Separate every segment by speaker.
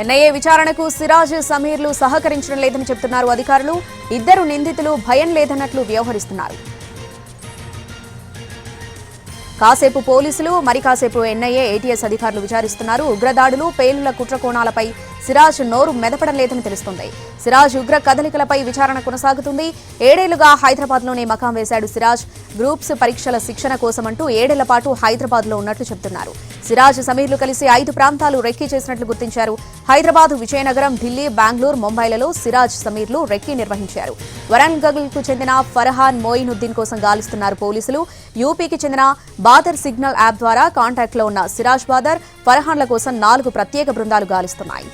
Speaker 1: NIA విచారణకు సిరాజ్ సమీర్లు సహకరించడం లేదని చెబుతున్నారు అధికారులు. ఇద్దరు నిందితులు భయం లేదన్నట్లు వ్యవహరిస్తున్నారు. కాసేపు పోలీసులు మరి కాసేపు ఎన్ఐఏ ఏటీఎస్ అధికారులు విచారిస్తున్నారు. ఉగ్రదాడులు పేలుళ్ల కుట్ర కోణాలపై సిరాజ్ నోరు మెదపడం లేదని తెలుస్తోంది. సిరాజ్ ఉగ్ర కదలికలపై విచారణ కొనసాగుతుంది. 7 ఏళ్లుగా హైదరాబాద్లోనే మకాం వేశాడు సిరాజ్. గ్రూప్స్ పరీక్షల శిక్షణ కోసమంటూ 7 ఏళ్ల పాటు హైదరాబాద్లో ఉన్నట్లు చెబుతున్నారు. సిరాజ్ సమీర్లు కలిసి 5 ప్రాంతాలు రెక్కీ చేసినట్లు గుర్తించారు. హైదరాబాద్, విజయనగరం, ఢిల్లీ, బెంగళూరు, ముంబైలలో సిరాజ్ సమీర్లు రెక్కీ నిర్వహించారు. వరంగల్కు చెందిన ఫర్హాన్ మోయినుద్దీన్ కోసం గాలిస్తున్నారు పోలీసులు. యూపీకి చెందిన బాదర్ సిగ్నల్ యాప్ ద్వారా కాంటాక్ట్లో ఉన్న సిరాజ్, బాదర్, ఫర్హాన్ల కోసం 4 ప్రత్యేక బృందాలు గాలిస్తున్నాయి.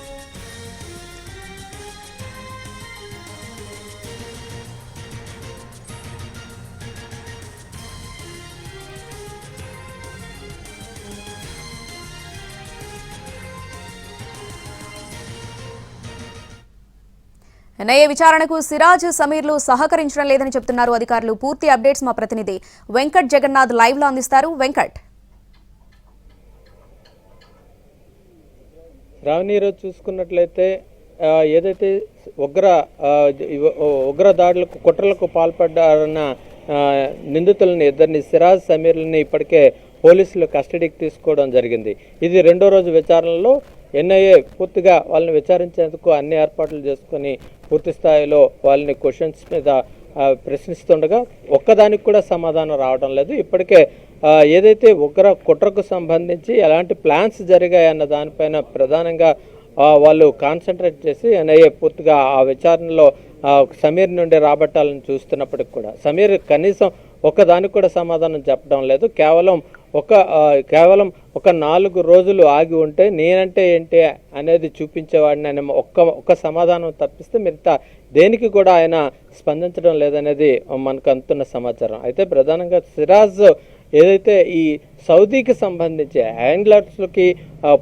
Speaker 1: ఎన్ఐఏ విచారణకు సిరాజ్ సమీర్లు సహకరించడం లేదని చెబుతున్నారు అధికారులు. పూర్తి అప్డేట్స్ మా ప్రతినిధి వెంకట్ జగన్నాథ్ లైవ్ లో అందిస్తారు. వెంకట్,
Speaker 2: రావణి ఈరోజు చూసుకున్నట్లయితే ఏదైతే ఉగ్ర దాడులకు కుట్రలకు పాల్పడ్డారన్న నిందితులని ఇద్దరిని సిరాజ్ సమీర్లని ఇప్పటికే పోలీసులు కస్టడీకి తీసుకోవడం జరిగింది. ఇది 2వ రోజు విచారణలో ఎన్ఐఏ పూర్తిగా వాళ్ళని విచారించేందుకు అన్ని ఏర్పాట్లు చేసుకొని పూర్తి స్థాయిలో వాళ్ళని క్వశ్చన్స్ మీద ప్రశ్నిస్తుండగా ఒక్కదానికి కూడా సమాధానం రావడం లేదు. ఇప్పటికే ఏదైతే ఉగ్ర కుట్రకు సంబంధించి ఎలాంటి ప్లాన్స్ జరిగాయన్న దానిపైన ప్రధానంగా వాళ్ళు కాన్సన్ట్రేట్ చేసి ఎన్ఐఏ పూర్తిగా ఆ విచారణలో సమీర్ నుండి రాబట్టాలని చూస్తున్నప్పటికి కూడా సమీర్ కనీసం ఒక్కదానికి కూడా సమాధానం చెప్పడం లేదు. కేవలం ఒక 4 రోజులు ఆగి ఉంటే నేనంటే ఏంటి అనేది చూపించేవాడిని ఆయన ఒక్క సమాధానం తప్పిస్తే మిగతా దేనికి కూడా ఆయన స్పందించడం లేదనేది మనకు అందుతున్న సమాచారం. అయితే ప్రధానంగా సిరాజ్ ఏదైతే ఈ సౌదీకి సంబంధించి హ్యాండ్లర్స్కి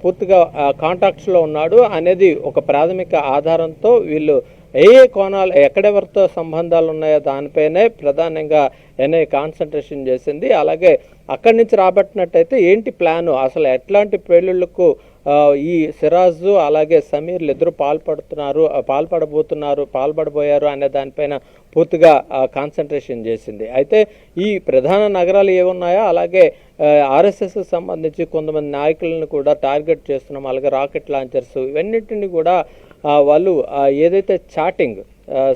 Speaker 2: పూర్తిగా కాంటాక్ట్స్లో ఉన్నాడు అనేది ఒక ప్రాథమిక ఆధారంతో వీళ్ళు ఏ కోణాలు ఎక్కడెవరితో సంబంధాలు ఉన్నాయో దానిపైనే ప్రధానంగా ఎన్ఐఏ కాన్సన్ట్రేషన్ చేసింది. అలాగే అక్కడి నుంచి రాబట్టినట్టయితే ఏంటి ప్లాను, అసలు ఎట్లాంటి పేలుళ్లకు ఈ సిరాజు అలాగే సమీర్లు ఇద్దరు పాల్పడబోయారు అనే దానిపైన పూర్తిగా కాన్సన్ట్రేషన్ చేసింది. అయితే ఈ ప్రధాన నగరాలు ఏమున్నాయో అలాగే ఆర్ఎస్ఎస్ సంబంధించి కొంతమంది నాయకులను కూడా టార్గెట్ చేస్తున్నాం, అలాగే రాకెట్ లాంచర్స్ ఇవన్నింటినీ కూడా వాళ్ళు ఏదైతే చాటింగ్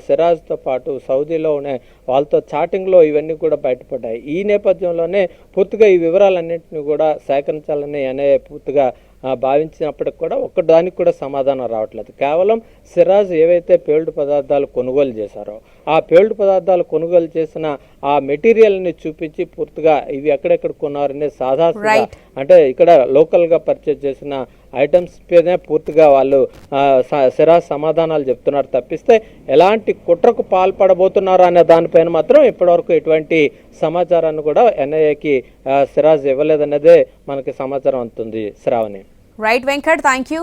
Speaker 2: సిరాజ్తో పాటు సౌదీలో ఉన్న వాళ్ళతో చాటింగ్లో ఇవన్నీ కూడా బయటపడ్డాయి. ఈ నేపథ్యంలోనే పూర్తిగా ఈ వివరాలన్నింటినీ కూడా సేకరించాలని ఎన్ఐఏ పూర్తిగా భావించినప్పటికి కూడా ఒక్కదానికి కూడా సమాధానం రావట్లేదు. కేవలం సిరాజ్ ఏవైతే పేల్డ్ పదార్థాలు కొనుగోలు చేశారో ఆ పేల్డ్ పదార్థాలు కొనుగోలు చేసిన ఆ మెటీరియల్ని చూపించి పూర్తిగా ఇవి ఎక్కడెక్కడ కొన్నారనే సాధారణ అంటే ఇక్కడ లోకల్గా పర్చేజ్ చేసిన ఐటమ్స్ పైనే పూర్తిగా వాళ్ళు సిరాజ్ సమాధానాలు చెప్తున్నారు తప్పిస్తే ఎలాంటి కుట్రకు పాల్పడబోతున్నారు అనే దానిపైన మాత్రం ఇప్పటివరకు ఎటువంటి సమాచారాన్ని కూడా ఎన్ఐఏకి సిరాజ్ ఇవ్వలేదన్నదే మనకి సమాచారం అందుతుంది. Shravani.
Speaker 1: Right Venkat, thank you.